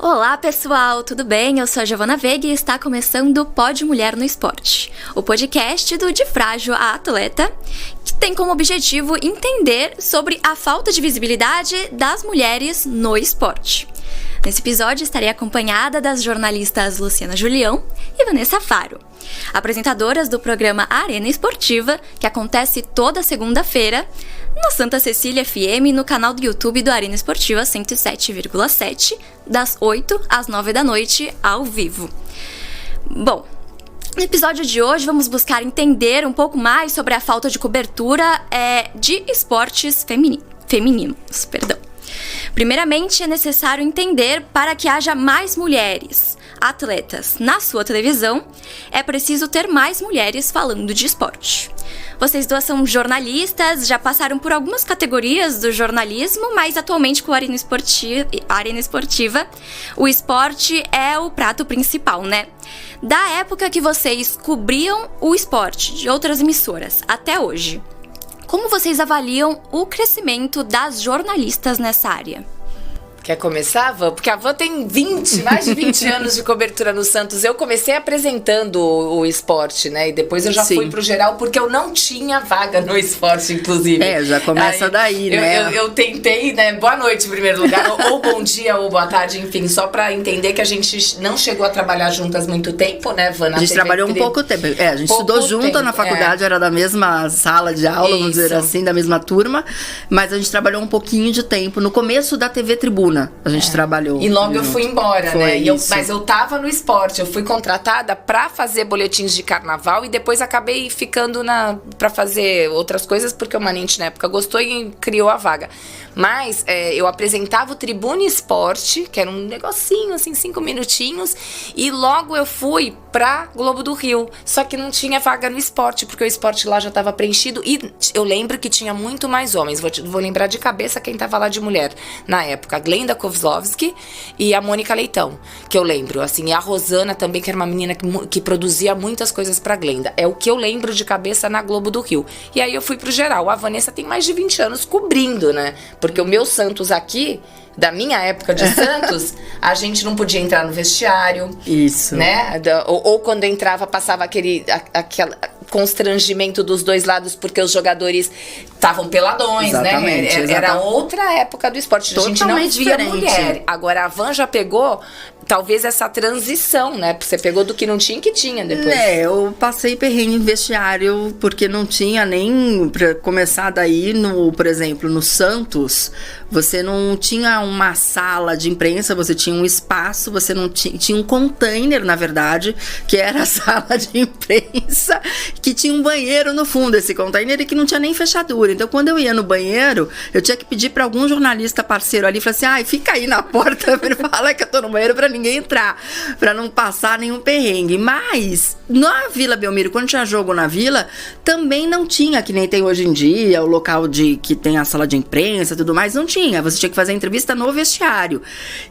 Olá pessoal, tudo bem? Eu sou a Giovana Veiga e está começando o Pod Mulher no Esporte, o podcast do De Frágil a Atleta, que tem como objetivo entender sobre a falta de visibilidade das mulheres no esporte. Nesse episódio estarei acompanhada das jornalistas Luciana Julião e Vanessa Faro, apresentadoras do programa Arena Esportiva, que acontece toda segunda-feira no Santa Cecília FM, no canal do YouTube do Arena Esportiva 107,7, das 8 às 9 da noite, ao vivo. Bom, no episódio de hoje vamos buscar entender um pouco mais sobre a falta de cobertura de esportes femininos. Primeiramente, é necessário entender para que haja mais mulheres atletas na sua televisão, é preciso ter mais mulheres falando de esporte. Vocês duas são jornalistas, já passaram por algumas categorias do jornalismo, mas atualmente com a Arena Esportiva, o esporte é o prato principal, né? Da época que vocês cobriam o esporte de outras emissoras até hoje, como vocês avaliam o crescimento das jornalistas nessa área? Quer começar, Van? Porque a Van tem mais de 20 anos de cobertura no Santos. Eu comecei apresentando o esporte, né? E depois eu já fui pro geral, porque eu não tinha vaga no esporte, inclusive. Já começa daí, né? Eu tentei, né? Boa noite, em primeiro lugar. ou bom dia, ou boa tarde, enfim. Só pra entender que a gente não chegou a trabalhar juntas muito tempo, né, Van? A gente trabalhou um pouco tempo. A gente estudou junto na faculdade, era da mesma sala de aula, vamos dizer assim, da mesma turma. Mas a gente trabalhou um pouquinho de tempo. No começo da TV Tribuna, a gente trabalhou. E logo eu fui embora, né? Mas eu tava no esporte. Eu fui contratada pra fazer boletins de carnaval e depois acabei ficando pra fazer outras coisas, porque o Manente na época gostou e criou a vaga. Mas eu apresentava o Tribuna Esporte, que era um negocinho, assim, 5 minutinhos. E logo eu fui pra Globo do Rio. Só que não tinha vaga no esporte, porque o esporte lá já tava preenchido. E eu lembro que tinha muito mais homens. Vou lembrar de cabeça quem tava lá de mulher na época. A Glenda Kozlovski e a Mônica Leitão, que eu lembro. Assim, e a Rosana também, que era uma menina que produzia muitas coisas pra Glenda. É o que eu lembro de cabeça na Globo do Rio. E aí eu fui pro geral. A Vanessa tem mais de 20 anos cobrindo, né? Porque o meu Santos aqui, da minha época de Santos, a gente não podia entrar no vestiário. Isso. Né? Ou quando entrava, passava aquele constrangimento dos dois lados, porque os jogadores estavam peladões, exatamente, né? Era outra época do esporte. Totalmente a gente não via diferente. Mulher. Agora a Van já pegou, talvez, essa transição, né? Você pegou do que não tinha que tinha depois. Eu passei perrengue em vestiário, porque não tinha nem, pra começar daí, por exemplo, no Santos, você não tinha uma sala de imprensa, você tinha um espaço, você não tinha um container, na verdade, que era a sala de imprensa, que tinha um banheiro no fundo desse container e que não tinha nem fechadura. Então, quando eu ia no banheiro, eu tinha que pedir para algum jornalista parceiro ali, falar assim, fica aí na porta, fala que eu tô no banheiro pra ninguém entrar, pra não passar nenhum perrengue. Mas, na Vila Belmiro, quando tinha jogo na Vila, também não tinha, que nem tem hoje em dia, o local que tem a sala de imprensa e tudo mais, não tinha. Você tinha que fazer a entrevista no vestiário.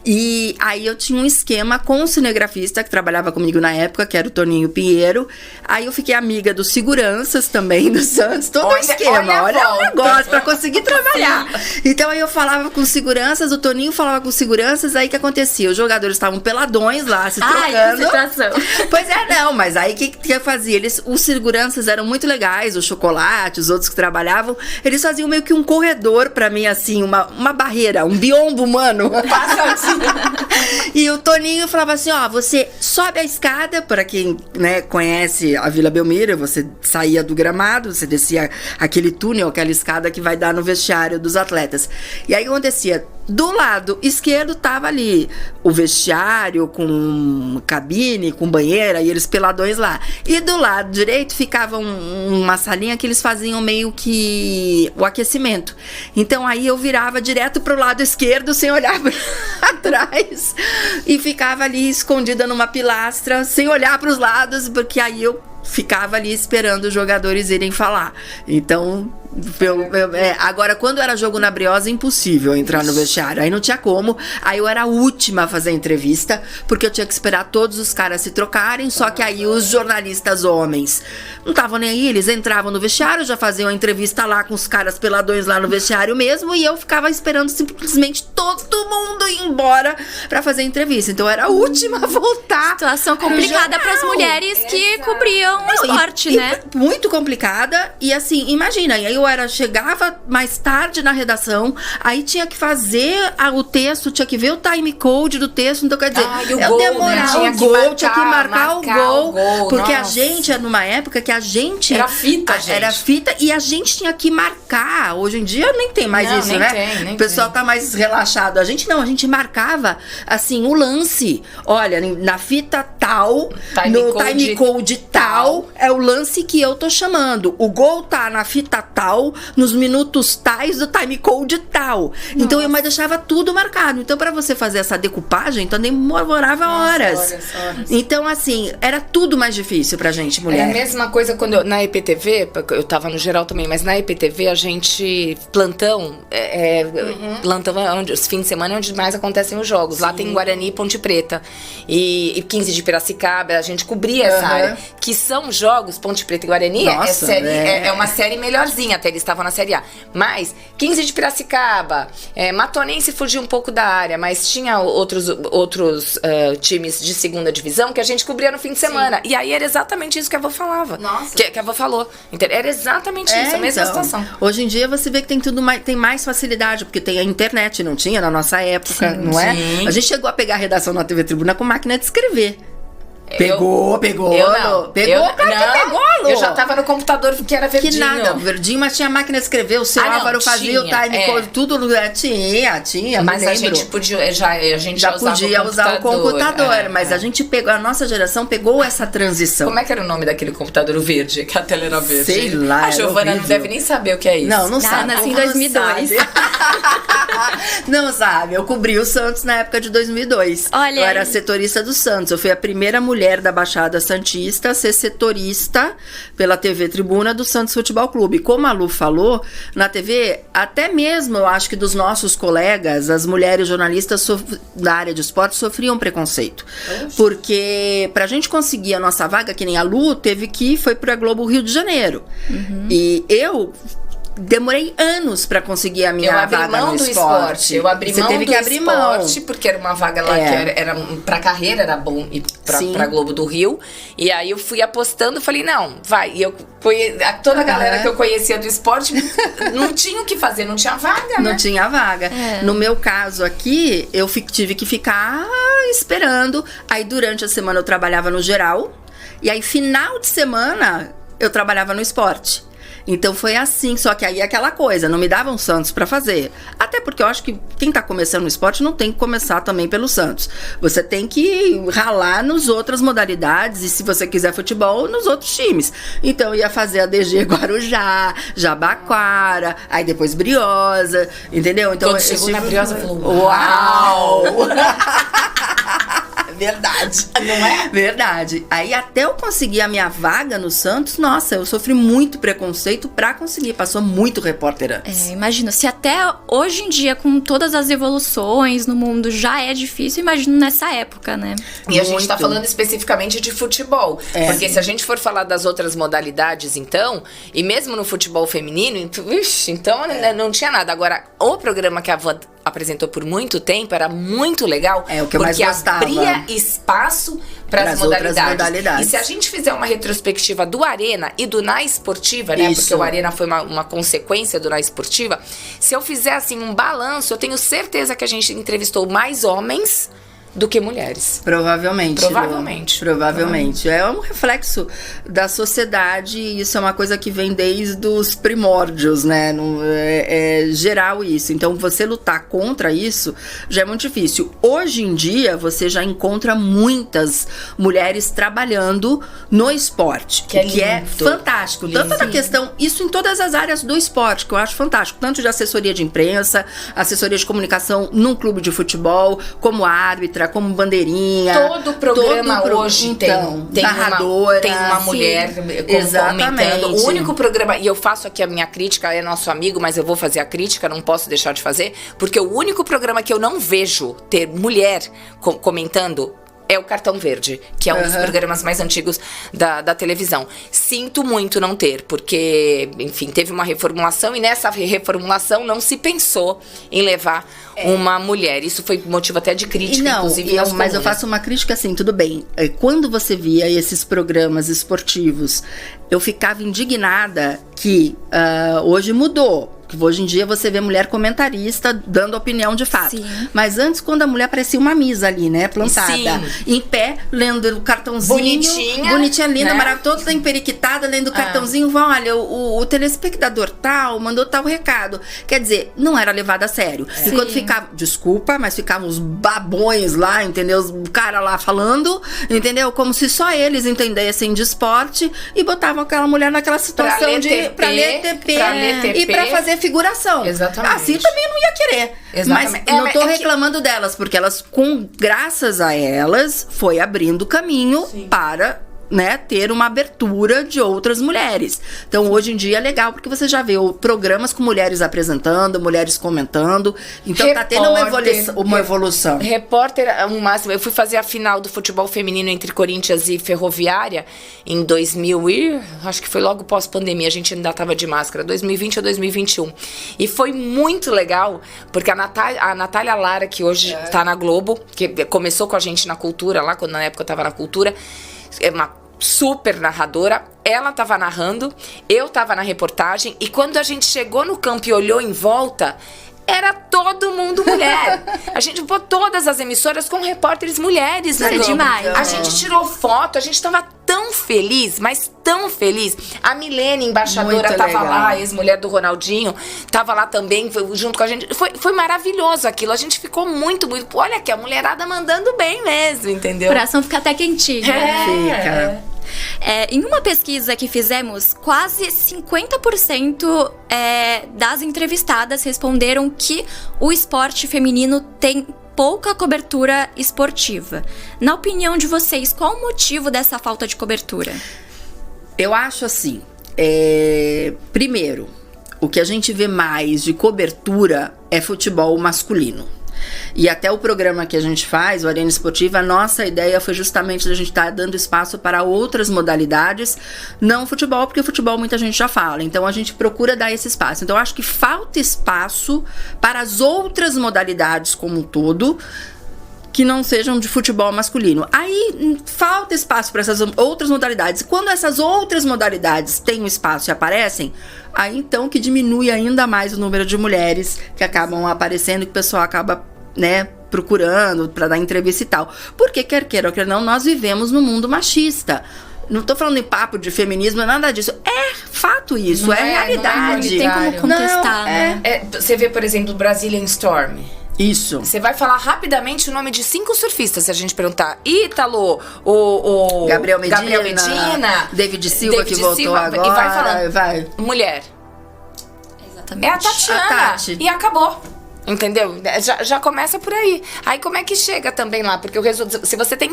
E aí eu tinha um esquema com o cinegrafista que trabalhava comigo na época, que era o Toninho Pinheiro. Aí eu fiquei amiga dos seguranças também, do Santos, todo o esquema. Olha o negócio, pra conseguir trabalhar. Então aí eu falava com seguranças, o Toninho falava com seguranças, aí o que acontecia? Os jogadores estavam peladões lá, se trocando. Pois não, mas aí o que eu fazia? Os seguranças eram muito legais, o Chocolate, os outros que trabalhavam, eles faziam meio que um corredor pra mim, assim, uma barreira, um biombo humano. E o Toninho falava assim, você sobe a escada, para quem, né, conhece a Vila Belmiro, você saía do gramado, você descia aquele túnel, aquela escada que vai dar no vestiário dos atletas. E aí acontecia, do lado esquerdo tava ali o vestiário com cabine, com banheira, e eles peladões lá. E do lado direito ficava uma salinha que eles faziam meio que o aquecimento. Então aí eu virava direto pro lado esquerdo, sem olhar pra trás, e ficava ali escondida numa pilastra, sem olhar pros lados, porque aí eu ficava ali esperando os jogadores irem falar. Então, Agora, quando era jogo na Briosa, impossível entrar no vestiário. Aí não tinha como. Aí eu era a última a fazer a entrevista, porque eu tinha que esperar todos os caras se trocarem. Só que aí os jornalistas homens não estavam nem aí. Eles entravam no vestiário, já faziam a entrevista lá com os caras peladões lá no vestiário mesmo. E eu ficava esperando simplesmente todo mundo ir embora pra fazer a entrevista. Então eu era a última a voltar. Situação complicada para as mulheres que cobriam o esporte, né? Muito complicada. E assim, imagina, e aí chegava mais tarde na redação, aí tinha que fazer o texto, tinha que ver o time code do texto, então quer dizer, eu demorava o gol, tinha que marcar o gol, porque a gente, numa época que a gente... Era fita, gente. Era fita, e a gente tinha que marcar. Hoje em dia nem tem mais isso, né? O pessoal tá mais relaxado. A gente marcava, assim, o lance. Olha, na fita tal, no time code tal, é o lance que eu tô chamando. O gol tá na fita tal, nos minutos tais do time code tal. Então eu deixava tudo marcado. Então para você fazer essa decupagem, então demorava horas. Então assim, era tudo mais difícil pra gente, mulher. É a mesma coisa quando na EPTV, eu tava no geral também, mas na EPTV a gente, plantão é onde, os fins de semana é onde mais acontecem os jogos. Sim. Lá tem Guarani e Ponte Preta. E 15 de Piracicaba, a gente cobria essa área. Que são jogos, Ponte Preta e Guarani, é uma série melhorzinha. Até eles estavam na Série A. Mas 15 de Piracicaba, Matonense fugiu um pouco da área, mas tinha outros times de segunda divisão que a gente cobria no fim de semana. Sim. E aí era exatamente isso que a avó falava. Nossa. Que a avó falou. Era exatamente isso, a mesma situação. Hoje em dia você vê que tem mais facilidade, porque tem a internet, não tinha na nossa época, não é? Sim. A gente chegou a pegar a redação na TV Tribuna com máquina de escrever. Pegou, Lu. Eu já tava no computador que era verdinho. Que nada, verdinho, mas tinha máquina de escrever. O seu Álvaro fazia o time code, tudo tinha. Mas a gente podia, já podia usar o computador. Mas a gente pegou, a nossa geração pegou essa transição. Como é que era o nome daquele computador verde? Que a tela era verde. Sei lá. A Giovana não deve nem saber o que é isso. Não sabe. Nasci em 2002. Não sabe. Eu cobri o Santos na época de 2002. Olha, eu era setorista do Santos. Eu fui a primeira mulher da Baixada Santista a ser setorista pela TV Tribuna do Santos Futebol Clube. Como a Lu falou, na TV, até mesmo eu acho que dos nossos colegas, as mulheres jornalistas da área de esporte sofriam preconceito. Porque pra gente conseguir a nossa vaga, que nem a Lu, foi pra Globo Rio de Janeiro. E eu demorei anos pra conseguir a minha vaga no esporte. Eu abri mão do esporte, porque era uma vaga lá que era pra carreira, era bom ir pra Globo do Rio. E aí eu fui apostando, falei, não, vai. E eu toda a galera que eu conhecia do esporte não tinha o que fazer, não tinha vaga, né? Não tinha vaga. No meu caso aqui, eu tive que ficar esperando. Aí durante a semana eu trabalhava no geral. E aí final de semana eu trabalhava no esporte. Então foi assim, só que aí é aquela coisa, não me davam Santos pra fazer. Até porque eu acho que quem tá começando no esporte não tem que começar também pelo Santos. Você tem que ralar nas outras modalidades e, se você quiser futebol, nos outros times. Então eu ia fazer a DG Guarujá, Jabaquara, aí depois Briosa, entendeu? Então quando chegou na Briosa, falou, uau! Verdade. Não é? Verdade. Aí até eu conseguir a minha vaga no Santos, nossa, eu sofri muito preconceito pra conseguir. Passou muito repórter antes. Imagino, se até hoje em dia, com todas as evoluções no mundo, já é difícil, imagino nessa época, né? E a gente tá falando especificamente de futebol. Porque se a gente for falar das outras modalidades, então, e mesmo no futebol feminino, então não tinha nada. Agora, o programa que a avó apresentou por muito tempo era muito legal. O que eu mais gostava. Porque abria espaço para as modalidades. E se a gente fizer uma retrospectiva do Arena e do Na Esportiva, né? Porque o Arena foi uma consequência do Na Esportiva. Se eu fizer assim um balanço, eu tenho certeza que a gente entrevistou mais homens do que mulheres. Provavelmente. É um reflexo da sociedade, e isso é uma coisa que vem desde os primórdios, né? É geral isso. Então, você lutar contra isso já é muito difícil. Hoje em dia, você já encontra muitas mulheres trabalhando no esporte, que é fantástico. Tanto na questão, isso em todas as áreas do esporte, que eu acho fantástico. Tanto de assessoria de imprensa, assessoria de comunicação num clube de futebol, como árbitra, entra como bandeirinha. Todo programa hoje então, tem narradora. Tem uma mulher comentando. O único programa, e eu faço aqui a minha crítica, é nosso amigo, mas eu vou fazer a crítica, não posso deixar de fazer, porque o único programa que eu não vejo ter mulher comentando é o Cartão Verde, que é um dos programas mais antigos da televisão. Sinto muito não ter, porque, enfim, teve uma reformulação e nessa reformulação não se pensou em levar uma mulher. Isso foi motivo até de crítica, inclusive. Mas eu faço uma crítica assim, tudo bem. Quando você via esses programas esportivos, eu ficava indignada que hoje mudou. Hoje em dia você vê mulher comentarista dando opinião de fato. Sim. Mas antes, quando a mulher parecia uma misa ali, né? Plantada. Sim. Em pé, lendo o cartãozinho. Bonitinha, linda, maravilhosa. Toda emperiquitada, lendo o cartãozinho. Olha, o telespectador tal mandou tal recado. Quer dizer, não era levado a sério. E quando ficava, desculpa, mas ficavam os babões lá, entendeu? O cara lá falando, entendeu? Como se só eles entendessem de esporte e botavam aquela mulher naquela situação pra ler TP e pra fazer figuração. Exatamente. Assim também não ia querer. Exatamente. Mas não tô reclamando delas, porque elas, graças a elas, foi abrindo caminho para, né, ter uma abertura de outras mulheres. Então, hoje em dia é legal, porque você já vê programas com mulheres apresentando, mulheres comentando. Então, tá tendo uma evolução. Repórter, o máximo. Eu fui fazer a final do futebol feminino entre Corinthians e Ferroviária em 2000 e acho que foi logo pós-pandemia, a gente ainda tava de máscara, 2020 ou 2021. E foi muito legal, porque a Natália Lara, que hoje tá na Globo, que começou com a gente na Cultura, lá quando na época eu tava na Cultura, é uma super narradora, ela tava narrando, eu tava na reportagem, e quando a gente chegou no campo e olhou em volta, era todo mundo mulher. A gente pôs todas as emissoras com repórteres mulheres no campo. Demais. A gente tirou foto, a gente tava tão feliz, mas tão feliz. A Milene, embaixadora, muito tava legal lá, ex-mulher do Ronaldinho, tava lá também, junto com a gente. Foi maravilhoso aquilo. A gente ficou muito. Olha aqui, a mulherada mandando bem mesmo, entendeu? O coração fica até quentinho. Fica. Em uma pesquisa que fizemos, quase 50% das entrevistadas responderam que o esporte feminino tem pouca cobertura esportiva. Na opinião de vocês, qual o motivo dessa falta de cobertura? Eu acho assim, primeiro, o que a gente vê mais de cobertura é futebol masculino. E até o programa que a gente faz, o Arena Esportiva, a nossa ideia foi justamente a gente estar dando espaço para outras modalidades, não futebol, porque o futebol muita gente já fala, então a gente procura dar esse espaço. Então eu acho que falta espaço para as outras modalidades como um todo, que não sejam de futebol masculino. Aí falta espaço para essas outras modalidades. E quando essas outras modalidades têm um espaço e aparecem, aí então que diminui ainda mais o número de mulheres que acabam aparecendo, que o pessoal acaba, né, procurando para dar entrevista e tal. Porque, quer queira ou quer não, nós vivemos num mundo machista. Não tô falando em papo de feminismo, nada disso. É fato isso, não é realidade. Não tem como contestar, você vê, por exemplo, Brazilian Storm. Isso. Você vai falar rapidamente o nome de 5 surfistas, se a gente perguntar. Ítalo, o Gabriel Medina, David Silva, que voltou agora. E vai falando. Mulher. Exatamente. É a Tatiana. Tati. E acabou. Entendeu? Já começa por aí. Aí como é que chega também lá? Porque se você tem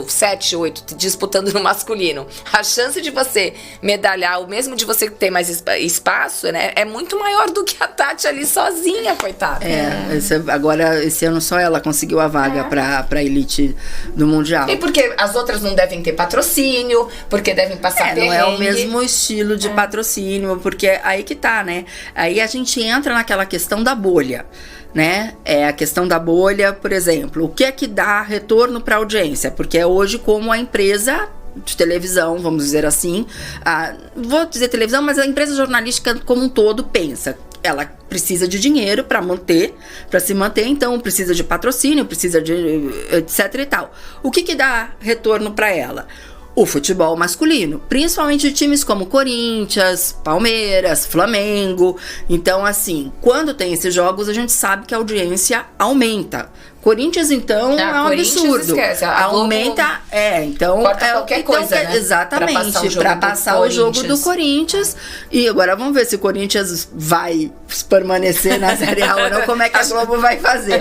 7, 8 disputando no masculino, a chance de você medalhar, o mesmo de você ter mais espaço, né, é muito maior do que a Tati ali sozinha, coitada. Agora, esse ano só ela conseguiu a vaga pra elite do Mundial. E porque as outras não devem ter patrocínio, porque devem passar perrengue. Não é o mesmo estilo de patrocínio, porque aí que tá, né? Aí a gente entra naquela questão da bolha, né? A questão da bolha, por exemplo, o que é que dá retorno para a audiência? Porque é hoje como a empresa de televisão, vamos dizer assim, vou dizer televisão, mas a empresa jornalística como um todo pensa. Ela precisa de dinheiro para se manter, então precisa de patrocínio, precisa de etc e tal. O que dá retorno para ela? O futebol masculino, principalmente de times como Corinthians, Palmeiras, Flamengo. Então, assim, quando tem esses jogos, a gente sabe que a audiência aumenta. Corinthians, então, é um absurdo. Esquece. Aumenta, então... Corta qualquer coisa, né? Exatamente, para passar o jogo do Corinthians. E agora vamos ver se o Corinthians vai permanecer na Série A ou não, como é que a Globo vai fazer.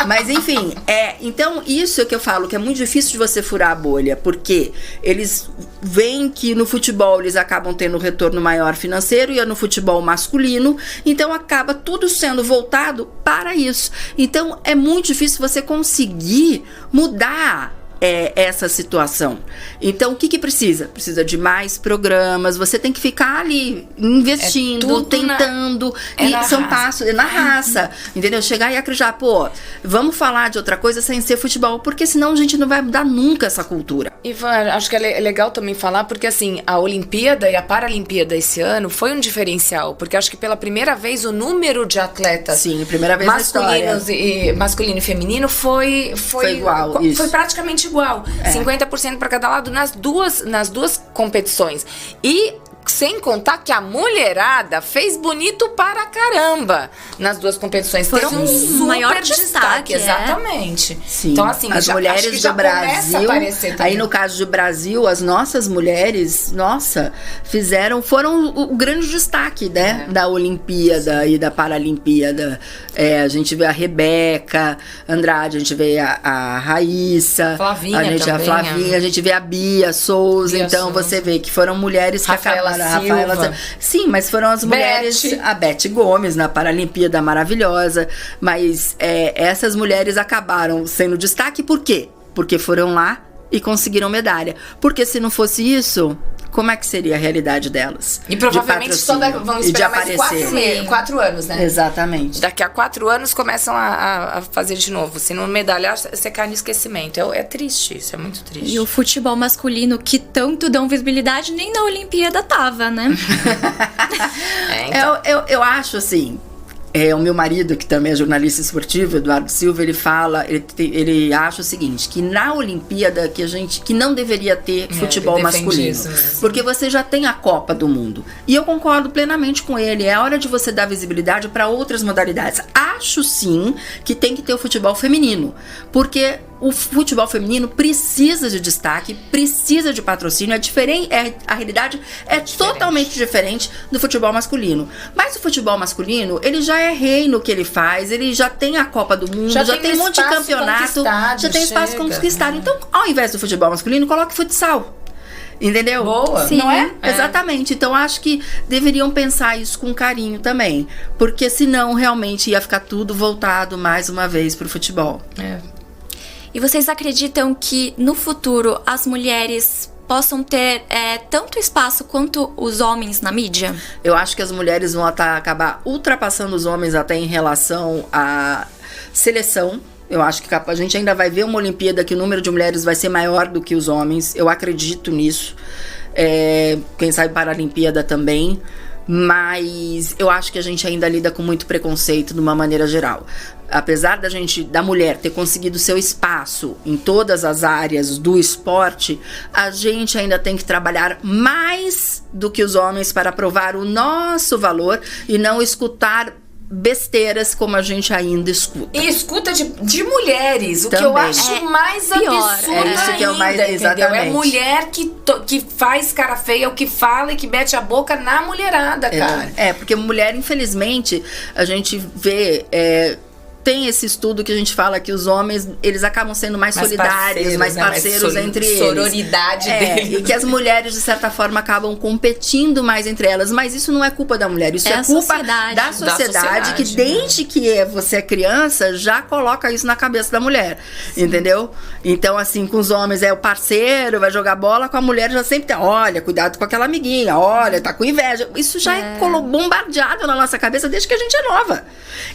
Mas, enfim, então, isso é que eu falo, que é muito difícil de você furar a bolha, porque eles veem que no futebol eles acabam tendo um retorno maior financeiro e é no futebol masculino, então acaba tudo sendo voltado para isso. Então, é muito difícil você conseguir mudar essa situação. Então, o que precisa? Precisa de mais programas, você tem que ficar ali investindo, tentando, são passos, na raça, entendeu? Chegar e acreditar, vamos falar de outra coisa sem ser futebol, porque senão a gente não vai mudar nunca essa cultura. Ivan, acho que é legal também falar, porque assim, a Olimpíada e a Paralimpíada esse ano foi um diferencial, porque acho que pela primeira vez o número de atletas primeira vez masculino e feminino foi igual, foi praticamente igual, 50% para cada lado nas duas competições. E sem contar que a mulherada fez bonito para caramba nas duas competições. Foram um maior destaque. Exatamente. Sim. Então, assim, as mulheres do Brasil, aí no caso do Brasil, as nossas mulheres, foram o grande destaque, né? Da Olimpíada e da Paralimpíada. A gente vê a Rebeca Andrade, a gente vê a Raíssa, a Flavinha, a gente vê a Bia Souza. Então, você vê que foram mulheres que acabaram. Sim, mas foram as mulheres, a Beth Gomes na Paralimpíada, maravilhosa, mas essas mulheres acabaram sendo destaque, por quê? Porque foram lá e conseguiram medalha, porque se não fosse isso, como é que seria a realidade delas? E provavelmente só vão esperar mais 4 anos, né? Exatamente. Daqui a 4 anos começam a fazer de novo. Se não medalhar, você cai no esquecimento. É triste, isso é muito triste. E o futebol masculino, que tanto dão visibilidade, nem na Olimpíada tava, né? Então. Eu acho assim... o meu marido, que também é jornalista esportivo, Eduardo Silva, ele fala, ele acha o seguinte, que na Olimpíada que não deveria ter futebol masculino, porque você já tem a Copa do Mundo. E eu concordo plenamente com ele, é hora de você dar visibilidade para outras modalidades. Acho sim que tem que ter o futebol feminino, porque o futebol feminino precisa de destaque, precisa de patrocínio, a realidade é totalmente diferente do futebol masculino. Mas o futebol masculino, ele já é rei no que ele faz, ele já tem a Copa do Mundo, já tem um monte de campeonato, já tem espaço conquistado. Então, ao invés do futebol masculino, coloque futsal. Entendeu? Boa. Sim. Não é? Exatamente. Então, acho que deveriam pensar isso com carinho também. Porque senão, realmente, ia ficar tudo voltado, mais uma vez, pro futebol. E vocês acreditam que, no futuro, as mulheres possam ter tanto espaço quanto os homens na mídia? Eu acho que as mulheres vão acabar ultrapassando os homens até em relação à seleção. Eu acho que a gente ainda vai ver uma Olimpíada que o número de mulheres vai ser maior do que os homens. Eu acredito nisso. Quem sabe Paralimpíada também. Mas eu acho que a gente ainda lida com muito preconceito de uma maneira geral. Apesar da mulher ter conseguido seu espaço em todas as áreas do esporte, a gente ainda tem que trabalhar mais do que os homens para provar o nosso valor e não escutar besteiras como a gente ainda escuta. E escuta de mulheres, o também. Que eu acho mais absurdo isso que é o mais, entendeu? exatamente. É mulher que faz cara feia, o que fala e que mete a boca na mulherada, cara. Porque mulher, infelizmente, a gente vê... tem esse estudo que a gente fala que os homens, eles acabam sendo mais solidários, mais parceiros entre eles. Sororidade deles. E que as mulheres, de certa forma, acabam competindo mais entre elas. Mas isso não é culpa da mulher, isso é culpa da sociedade, que desde que você é criança, já coloca isso na cabeça da mulher. Sim. Entendeu? Então, assim, com os homens é o parceiro, vai jogar bola, com a mulher já sempre tem, olha, cuidado com aquela amiguinha, olha, tá com inveja. Isso já é bombardeado na nossa cabeça desde que a gente é nova.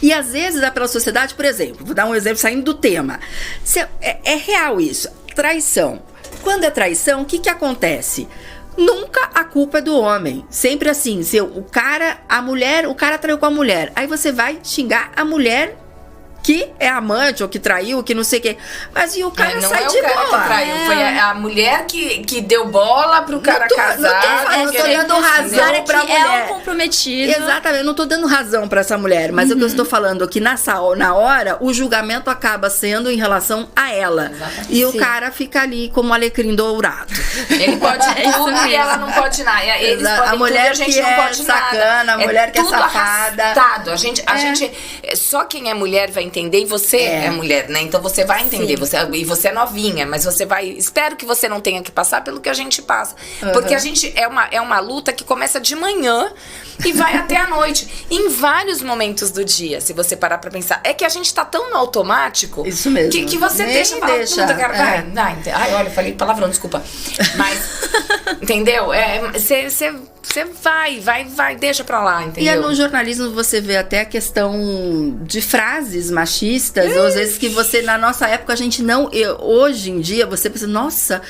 E às vezes é pela sociedade. Por exemplo, vou dar um exemplo saindo do tema. É real isso. Traição. Quando é traição, o que acontece? Nunca a culpa é do homem. Sempre assim, o cara traiu com a mulher. Aí você vai xingar a mulher que é amante, ou que traiu, que não sei o quê. Mas e o cara sai de boa. Não é o cara que traiu, foi a mulher que deu bola pro cara casar. Não tô dando razão pra mulher. É um comprometido. Exatamente, eu não tô dando razão pra essa mulher. Mas o que eu estou falando é que na hora, o julgamento acaba sendo em relação a ela. Exatamente. E o cara fica ali como alecrim dourado. Ele pode tudo e ela não pode nada. Eles podem a mulher tudo, a gente que não pode sacana, nada. A mulher que é safada. Arrastado. A gente, só quem é mulher vai entender, e você é mulher, né? Então você vai entender, você é novinha, mas você vai... Espero que você não tenha que passar pelo que a gente passa. Porque a gente é uma luta que começa de manhã e vai até a noite. Em vários momentos do dia, se você parar pra pensar. É que a gente tá tão no automático... Isso mesmo. Que você deixa... Puta, cara, ai, olha, falei palavrão, desculpa. Mas, entendeu? Você vai, deixa pra lá, entendeu? E no jornalismo você vê até a questão de frases machistas, ou às vezes que você, na nossa época, a gente não... hoje em dia, você pensa, nossa,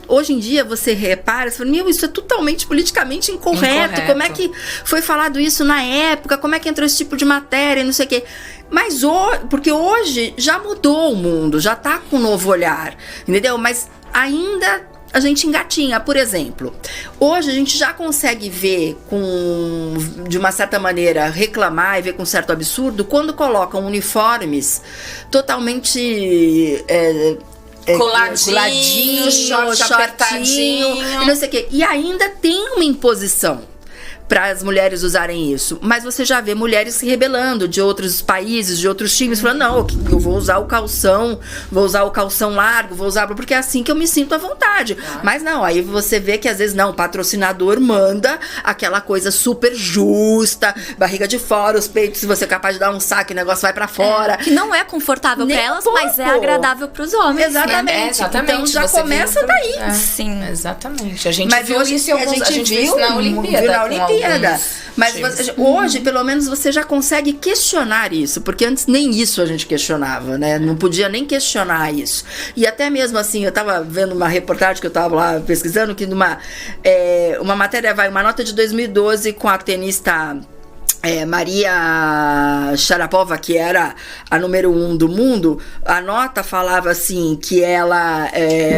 hoje em dia você repara, você fala, isso é totalmente politicamente incorreto. Como é que foi falado isso na época? Como é que entrou esse tipo de matéria, não sei o quê. Mas porque hoje já mudou o mundo, já tá com um novo olhar, entendeu? Mas ainda... a gente engatinha, por exemplo. Hoje a gente já consegue ver de uma certa maneira, reclamar e ver com certo absurdo quando colocam uniformes totalmente coladinho, shortinho, e não sei o quê. E ainda tem uma imposição para as mulheres usarem isso. Mas você já vê mulheres se rebelando de outros países, de outros times, falando, não, eu vou usar o calção largo, porque é assim que eu me sinto à vontade. Mas não, aí você vê que às vezes não, o patrocinador manda aquela coisa super justa, barriga de fora, os peitos, se você é capaz de dar um saque, o negócio vai para fora. Que não é confortável para elas, mas é agradável para os homens. Exatamente. Então já começa daí. Sim. Exatamente. A gente viu isso na Olimpíada. Mas hoje, pelo menos, você já consegue questionar isso, porque antes nem isso a gente questionava, né? Não podia nem questionar isso. E até mesmo assim, eu tava vendo uma reportagem que eu tava lá pesquisando, que uma matéria, uma nota de 2012 com a tenista Maria Sharapova, que era a número 1 do mundo. A nota falava assim, que ela,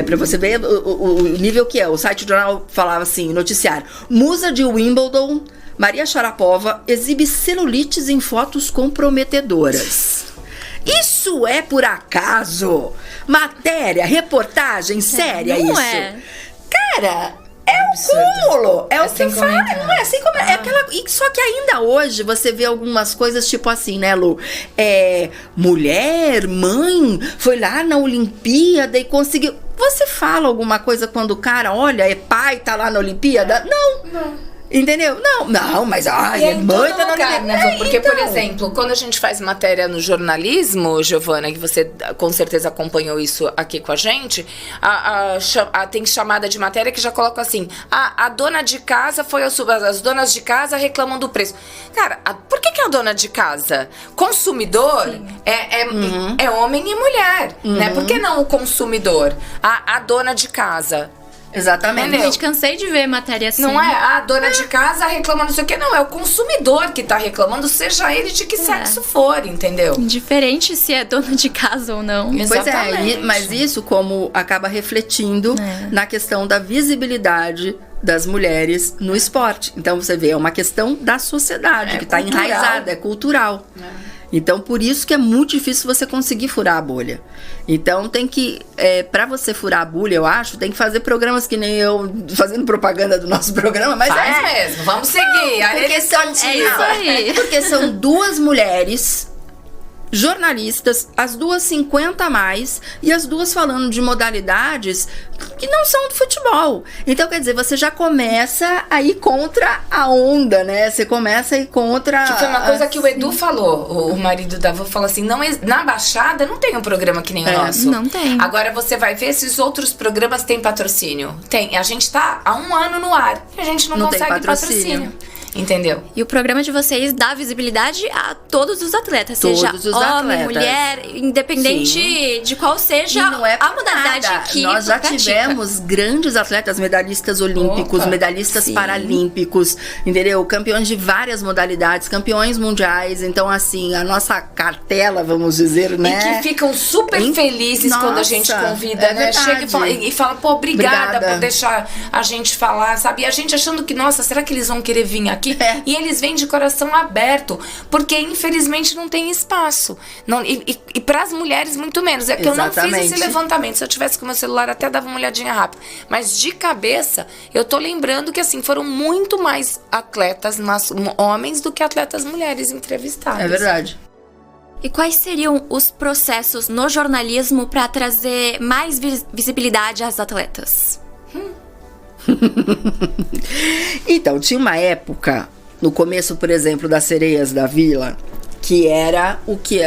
pra você ver o nível que é, o site do jornal falava assim, noticiário: musa de Wimbledon, Maria Sharapova exibe celulites em fotos comprometedoras. Isso é por acaso matéria, reportagem séria? Não isso é. Cara, é um cúmulo, é o que fala, não é assim como é aquela. Só que ainda hoje você vê algumas coisas tipo assim, né, Lu? Mulher, mãe, foi lá na Olimpíada e conseguiu. Você fala alguma coisa quando o cara, olha, é pai, tá lá na Olimpíada? Não. Entendeu? Não, mas é mãe, tá na Olimpíada. Né? Porque, por exemplo, quando a gente faz matéria no jornalismo, Giovana, que você com certeza acompanhou isso aqui com a gente, tem chamada de matéria que já coloca assim: a dona de casa as donas de casa reclamam do preço. Cara, por que a dona de casa? Consumidor é homem e mulher, né? Por que não o consumidor? A dona de casa. Exatamente. Gente, cansei de ver matéria assim. Não é a dona de casa reclama não sei o que, não. É o consumidor que tá reclamando, seja ele de que sexo for, entendeu? Indiferente se é dona de casa ou não. Exatamente. Pois mas isso como acaba refletindo na questão da visibilidade das mulheres no esporte. Então você vê, é uma questão da sociedade, que tá enraizada, é cultural. Então, por isso que é muito difícil você conseguir furar a bolha. Então, tem que... pra você furar a bolha, eu acho, tem que fazer programas que nem eu, fazendo propaganda do nosso programa, mas mesmo, vamos seguir. Porque é isso aí. Porque são duas mulheres jornalistas, as duas 50 a mais, e as duas falando de modalidades que não são do futebol. Então, quer dizer, você já começa a ir contra a onda, né? Você começa a ir contra... Que foi uma coisa que o Edu falou, o marido da avó falou assim, na Baixada não tem um programa que nem o nosso. Não tem. Agora você vai ver se os outros programas têm patrocínio. Tem. A gente tá há 1 ano no ar e a gente não consegue patrocínio. entendeu? E o programa de vocês dá visibilidade a todos os atletas, seja homem, mulher, independente de qual seja a modalidade que nós já tivemos grandes atletas, medalhistas olímpicos, medalhistas paralímpicos, entendeu? Campeões de várias modalidades, campeões mundiais. Então, assim, a nossa cartela, vamos dizer, né? E que ficam super felizes quando a gente convida, né? Chega e fala, pô, obrigada por deixar a gente falar, sabe? E a gente achando que, nossa, será que eles vão querer vir aqui? E eles vêm de coração aberto, porque infelizmente não tem espaço. Não, e para as mulheres, muito menos. É que eu não fiz esse levantamento. Se eu tivesse com o meu celular, até dava uma olhadinha rápida. Mas de cabeça, eu tô lembrando que, assim, foram muito mais atletas homens do que atletas mulheres entrevistadas. É verdade. E quais seriam os processos no jornalismo para trazer mais visibilidade às atletas? Então, tinha uma época, no começo, por exemplo, das Sereias da Vila, que era o que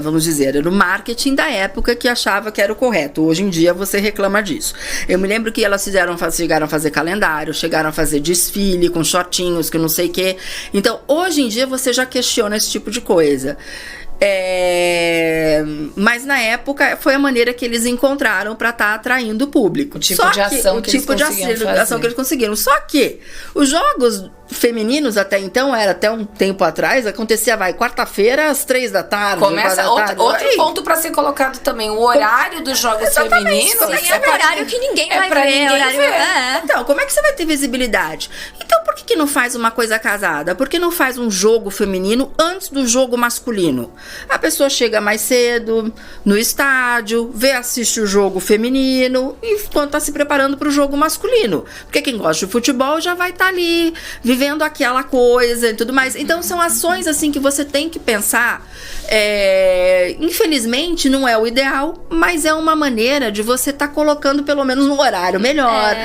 vamos dizer, era o marketing da época que achava que era o correto. Hoje em dia você reclama disso. Eu me lembro que elas chegaram a fazer calendário, chegaram a fazer desfile com shortinhos, que não sei o quê. Então, hoje em dia você já questiona esse tipo de coisa. Mas na época foi a maneira que eles encontraram para estar atraindo o público. O tipo de ação que eles conseguiram. Só que os jogos femininos até então, era até um tempo atrás, acontecia, quarta-feira às 3 da tarde. Começa outro ponto para ser colocado também, o horário dos jogos femininos. É um horário que ninguém vai ver. Então, como é que você vai ter visibilidade? Então, por que não faz uma coisa casada? Por que não faz um jogo feminino antes do jogo masculino? A pessoa chega mais cedo no estádio, assiste o jogo feminino e quando tá se preparando para o jogo masculino. Porque quem gosta de futebol já vai estar ali vivendo aquela coisa e tudo mais. Então são ações assim que você tem que pensar. Infelizmente não é o ideal, mas é uma maneira de você estar colocando pelo menos um horário melhor.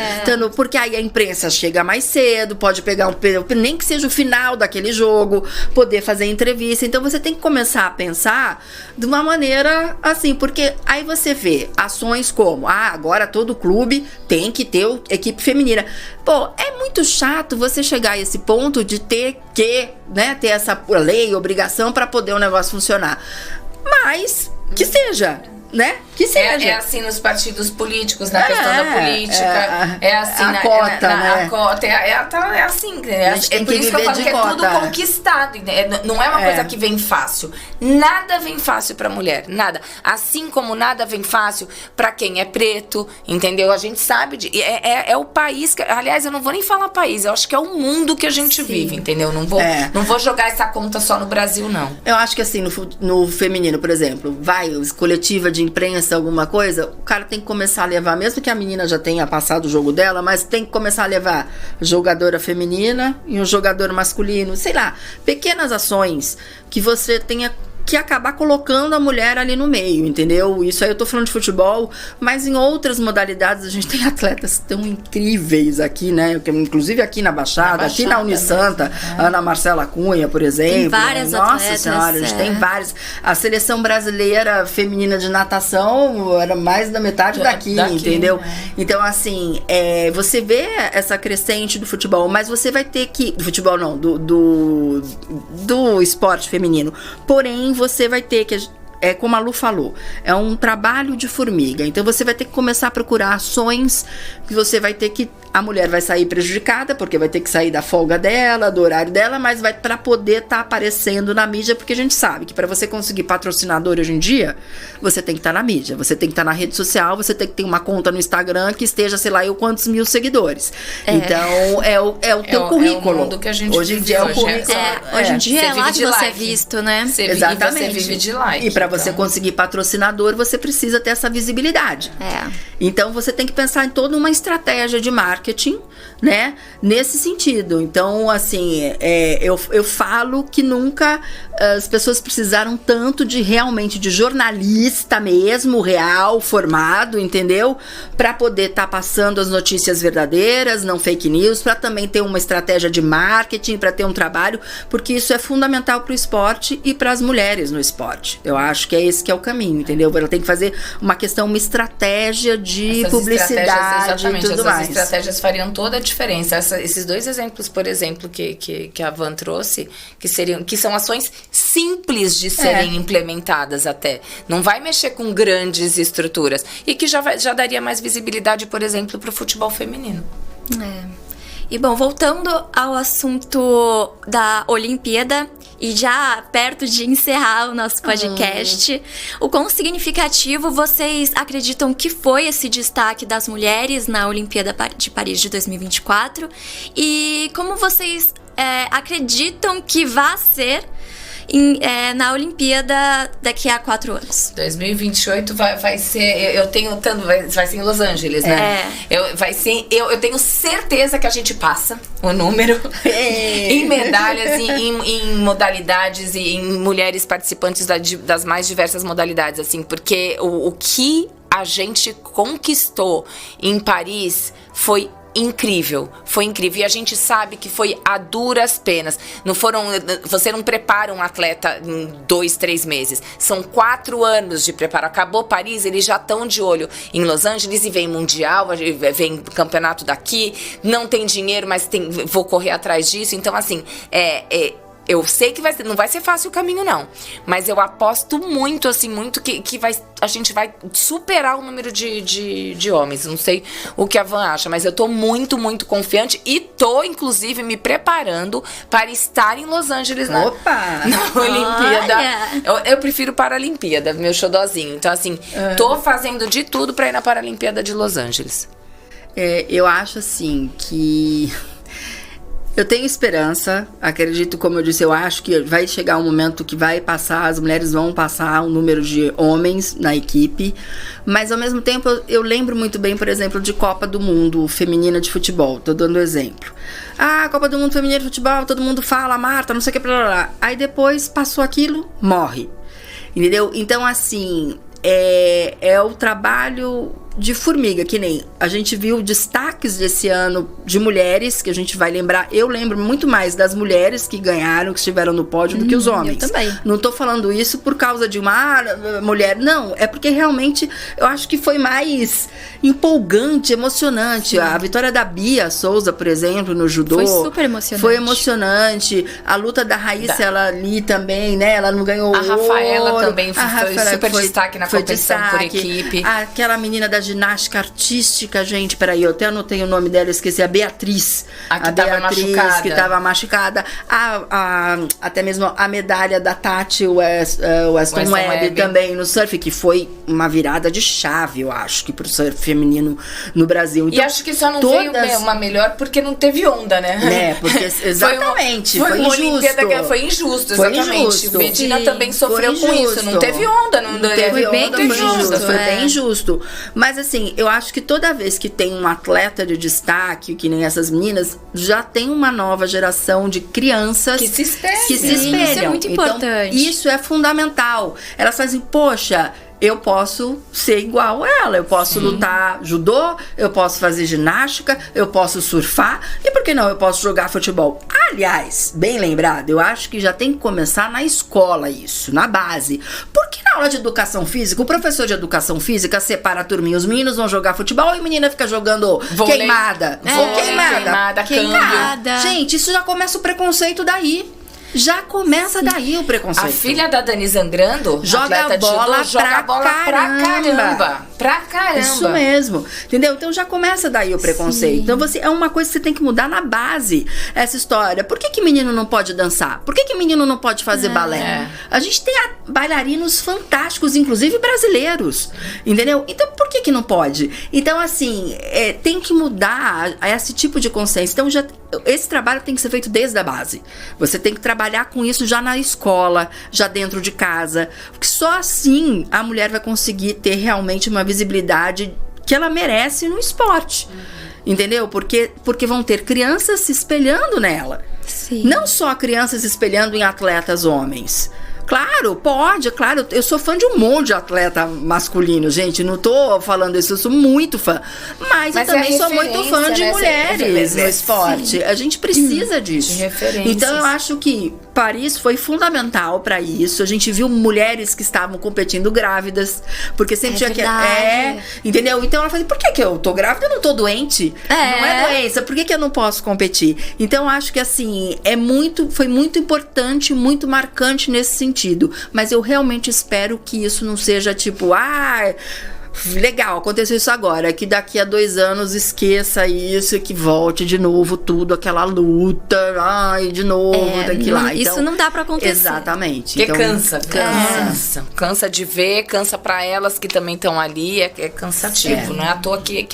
Porque aí a imprensa chega mais cedo, pode pegar nem que seja o final daquele jogo, poder fazer entrevista. Então você tem que começar a pensar de uma maneira assim, porque aí você vê ações como, agora todo clube tem que ter equipe feminina. Pô, é muito chato você chegar a esse ponto de ter que, né, ter essa lei, obrigação para poder o negócio funcionar. Mas que seja, né? Que seja. É assim nos partidos políticos, na questão da política. É assim a cota, né? A cota. É assim. É por isso que eu falo que é tudo conquistado. Não é uma coisa que vem fácil. Nada vem fácil pra mulher. Nada. Assim como nada vem fácil pra quem é preto, entendeu? A gente sabe é o país que, aliás, eu não vou nem falar país, eu acho que é o mundo que a gente vive, entendeu? Não vou jogar essa conta só no Brasil, não. Eu acho que assim, no feminino, por exemplo, coletiva de imprensa, alguma coisa, o cara tem que começar a levar, mesmo que a menina já tenha passado o jogo dela, mas tem que começar a levar jogadora feminina e um jogador masculino, sei lá, pequenas ações que você tenha que acabar colocando a mulher ali no meio, entendeu? Isso aí eu tô falando de futebol, mas em outras modalidades a gente tem atletas tão incríveis aqui, né? Inclusive aqui na Baixada, aqui na Unisanta, Ana Marcela Cunha, por exemplo. Tem várias atletas. Nossa Senhora, a gente tem várias. A seleção brasileira feminina de natação era mais da metade daqui, entendeu? Então, assim, você vê essa crescente do futebol, mas você vai ter que... Do futebol não, do esporte feminino. Porém, você vai ter que, como a Lu falou, é um trabalho de formiga. Então você vai ter que começar a procurar ações que você vai ter que... A mulher vai sair prejudicada, porque vai ter que sair da folga dela, do horário dela, mas vai para poder estar aparecendo na mídia, porque a gente sabe que para você conseguir patrocinador hoje em dia, você tem que estar na mídia, você tem que estar na rede social, você tem que ter uma conta no Instagram que esteja, sei lá, quantos mil seguidores. Então, é o teu currículo. É o mundo que a gente hoje em dia é o currículo. Hoje em dia é lá que você é visto, né? Exatamente. E você vive de like. E para você conseguir patrocinador, você precisa ter essa visibilidade. Então, você tem que pensar em toda uma estratégia de marketing, né, nesse sentido. Então, assim, eu falo que nunca as pessoas precisaram tanto realmente de jornalista mesmo, real, formado, entendeu? Para poder estar passando as notícias verdadeiras, não fake news, para também ter uma estratégia de marketing, para ter um trabalho, porque isso é fundamental para o esporte e para as mulheres no esporte. Eu acho que esse que é o caminho, entendeu? Ela tem que fazer uma estratégia de publicidade e tudo mais. Essas estratégias fariam toda toda a diferença. Esses dois exemplos, por exemplo, que a Van trouxe, que são ações simples de serem implementadas até. Não vai mexer com grandes estruturas. E que já daria mais visibilidade, por exemplo, para o futebol feminino. E bom, voltando ao assunto da Olimpíada, e já perto de encerrar o nosso podcast, o quão significativo vocês acreditam que foi esse destaque das mulheres na Olimpíada de Paris de 2024? E como vocês acreditam que vai ser na Olimpíada daqui a 4 anos? 2028 vai ser, eu tenho tanto, vai ser em Los Angeles, né? Eu tenho certeza que a gente passa o número em medalhas, em modalidades e em mulheres participantes das mais diversas modalidades, assim, porque o que a gente conquistou em Paris foi incrível. E a gente sabe que foi a duras penas. Você não prepara um atleta em 2, 3 meses. São 4 anos de preparo. Acabou Paris, eles já estão de olho em Los Angeles e vem Mundial, vem campeonato daqui. Não tem dinheiro, mas vou correr atrás disso. Então, assim, eu sei que não vai ser fácil o caminho, não. Mas eu aposto muito, assim, que a gente vai superar o número de homens. Não sei o que a Van acha, mas eu tô muito, muito confiante e tô, inclusive, me preparando para estar em Los Angeles na Olimpíada. Eu prefiro Paralimpíada, meu xodózinho. Então, assim, tô fazendo de tudo para ir na Paralimpíada de Los Angeles. Eu acho, assim, que... Eu tenho esperança, acredito, como eu disse, eu acho que vai chegar um momento que vai passar, as mulheres vão passar um número de homens na equipe, mas ao mesmo tempo eu lembro muito bem, por exemplo, de Copa do Mundo Feminina de Futebol, tô dando exemplo. Copa do Mundo Feminina de Futebol, todo mundo fala, Marta, não sei o que, blá, blá, blá. Aí depois passou aquilo, morre, entendeu? Então, assim, é o trabalho de formiga, que nem a gente viu destaques desse ano de mulheres, que a gente vai lembrar, eu lembro muito mais das mulheres que ganharam, que estiveram no pódio, do que os homens. Eu também. Não tô falando isso por causa de uma mulher, não, é porque realmente eu acho que foi mais empolgante, emocionante. A vitória da Bia Souza, por exemplo, no judô, foi super emocionante. Foi emocionante. A luta da Raíssa, ela ali também, né, ela não ganhou ouro. A Rafaela também foi super foi destaque na competição por equipe. Aquela menina da ginástica artística, gente, peraí, eu até anotei o nome dela, esqueci, a Beatriz. Que tava machucada. Até mesmo a medalha da Tati Weston Webb também no surf, que foi uma virada de chave, eu acho, que pro surf feminino no Brasil. Então, e acho que só não veio uma melhor porque não teve onda, né? Porque exatamente, foi uma injusto. Olimpíada que foi injusto, exatamente. Medina também sofreu com isso, não teve onda, não teve onda, foi bem injusto. Mas assim, eu acho que toda vez que tem um atleta de destaque, que nem essas meninas, já tem uma nova geração de crianças que se espelham. Isso é muito importante. Então, isso é fundamental. Elas fazem, poxa, eu posso ser igual a ela, eu posso lutar judô, eu posso fazer ginástica, eu posso surfar, e por que não, eu posso jogar futebol? Aliás, bem lembrado, eu acho que já tem que começar na escola isso, na base. Porque na aula de educação física, o professor de educação física separa a turminha, os meninos vão jogar futebol e a menina fica jogando queimada. Queimada. Gente, isso já começa o preconceito daí. Já começa daí o preconceito. A filha da Dani Zangrando, joga bola pra caramba. Isso mesmo, entendeu? Então já começa daí o preconceito. Sim. Então é uma coisa que você tem que mudar na base, essa história. Por que menino não pode dançar? Por que menino não pode fazer balé? A gente tem bailarinos fantásticos, inclusive brasileiros, entendeu? Então por que não pode? Então assim, tem que mudar esse tipo de consciência. Então esse trabalho tem que ser feito desde a base. Você tem que trabalhar com isso já na escola, já dentro de casa, porque só assim a mulher vai conseguir ter realmente uma visibilidade que ela merece no esporte, entendeu? Porque vão ter crianças se espelhando nela. Sim. Não só crianças se espelhando em atletas homens, Claro, pode, claro. Eu sou fã de um monte de atleta masculino, gente. Não tô falando isso, eu sou muito fã. Mas eu também sou muito fã de mulheres no esporte. Sim. A gente precisa disso. Então eu acho que Paris foi fundamental para isso. A gente viu mulheres que estavam competindo grávidas, porque sempre tinha verdade. Entendeu? Então ela falou: por que eu tô grávida? Eu não tô doente. Não é doença. Por que eu não posso competir? Então eu acho que assim, foi muito importante, muito marcante nesse sentido. Mas eu realmente espero que isso não seja tipo, legal, aconteceu isso agora, que daqui a 2 anos esqueça isso e que volte de novo tudo, aquela luta, de novo, daquilo lá. Isso então, não dá pra acontecer. Exatamente. Porque cansa. Cansa de ver, cansa pra elas que também estão ali, é cansativo. Não é à toa que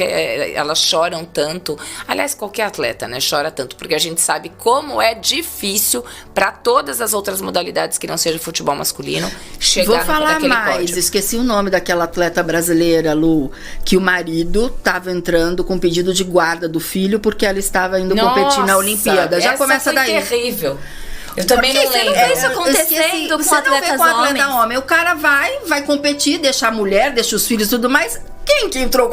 elas choram tanto. Aliás, qualquer atleta, né, chora tanto, porque a gente sabe como é difícil pra todas as outras modalidades que não seja futebol masculino chegar naquele pódio. Esqueci o nome daquela atleta brasileira, Lu, que o marido estava entrando com pedido de guarda do filho porque ela estava indo competir na Olimpíada. Já começa daí. Terrível. Eu também não lembro. Você não vê isso acontecendo com atletas homens? O cara vai competir, deixa a mulher, deixa os filhos e tudo mais. Quem que entrou?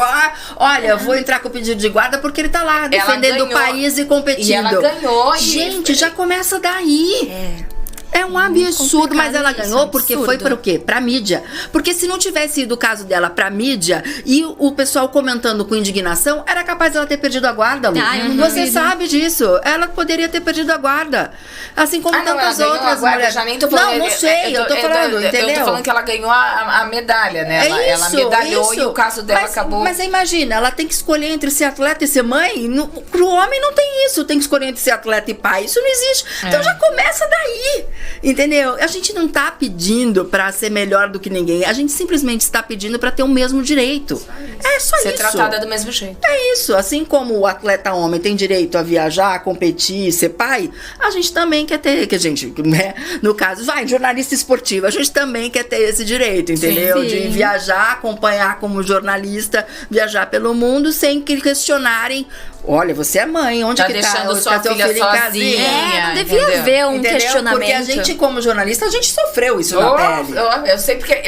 Olha, vou entrar com pedido de guarda porque ele tá lá defendendo o país e competindo. E ela ganhou. Gente, já começa daí. É um absurdo, mas ela ganhou porque foi para o quê? Pra mídia. Porque se não tivesse ido o caso dela pra mídia e o pessoal comentando com indignação, era capaz dela ter perdido a guarda, Lu. Você sabe disso. Ela poderia ter perdido a guarda. Assim como tantas outras mulheres. Já nem tô falando, não sei, eu tô falando, entendeu? Eu tô falando que ela ganhou a medalha, né? Ela medalhou e o caso dela acabou. Mas imagina, ela tem que escolher entre ser atleta e ser mãe. Pro homem não tem isso. Tem que escolher entre ser atleta e pai. Isso não existe. Então já começa daí. Entendeu? A gente não tá pedindo pra ser melhor do que ninguém. A gente simplesmente está pedindo pra ter o mesmo direito. É só isso. Ser tratada do mesmo jeito. É isso. Assim como o atleta homem tem direito a viajar, competir, ser pai, a gente também quer ter, que a gente, né? No caso, jornalista esportivo, a gente também quer ter esse direito, entendeu? Sim. De viajar, acompanhar como jornalista, viajar pelo mundo sem que questionarem. Olha, você é mãe, onde que tá? Deixando sua filha sozinha. Não devia haver um questionamento. Porque a gente, como jornalista, a gente sofreu isso na pele. Eu sei porque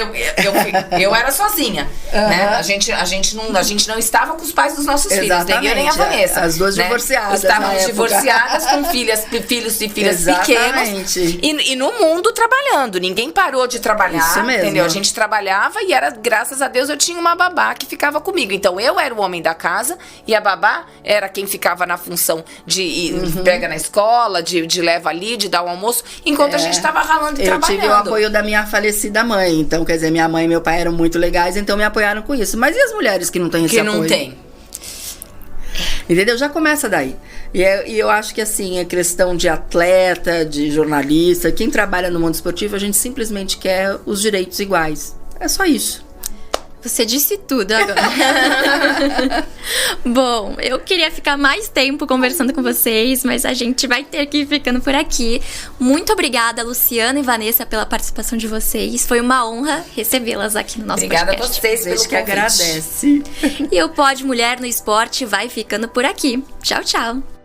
eu era sozinha, né? A gente não estava com os pais dos nossos filhos, nem eu nem a Vanessa. As duas divorciadas. Estávamos divorciadas com filhos e filhas pequenos. E no mundo trabalhando. Ninguém parou de trabalhar. Isso mesmo. Entendeu? A gente trabalhava e graças a Deus, eu tinha uma babá que ficava comigo. Então eu era o homem da casa e a babá era quem ficava na função de ir, pega na escola, de leva ali, de dar o almoço, enquanto a gente estava ralando e trabalhando. Eu tive o apoio da minha falecida mãe. Então, quer dizer, minha mãe e meu pai eram muito legais, então me apoiaram com isso. Mas e as mulheres que não têm esse apoio? Que não tem. Entendeu? Já começa daí. E eu acho que assim, a questão de atleta, de jornalista, quem trabalha no mundo esportivo, a gente simplesmente quer os direitos iguais. É só isso. Você disse tudo agora. Bom, eu queria ficar mais tempo conversando com vocês, mas a gente vai ter que ir ficando por aqui. Muito obrigada, Luciana e Vanessa, pela participação de vocês. Foi uma honra recebê-las aqui no nosso podcast. Obrigada a vocês pelo convite. Que agradece. E o Pod Mulher no Esporte vai ficando por aqui. Tchau, tchau.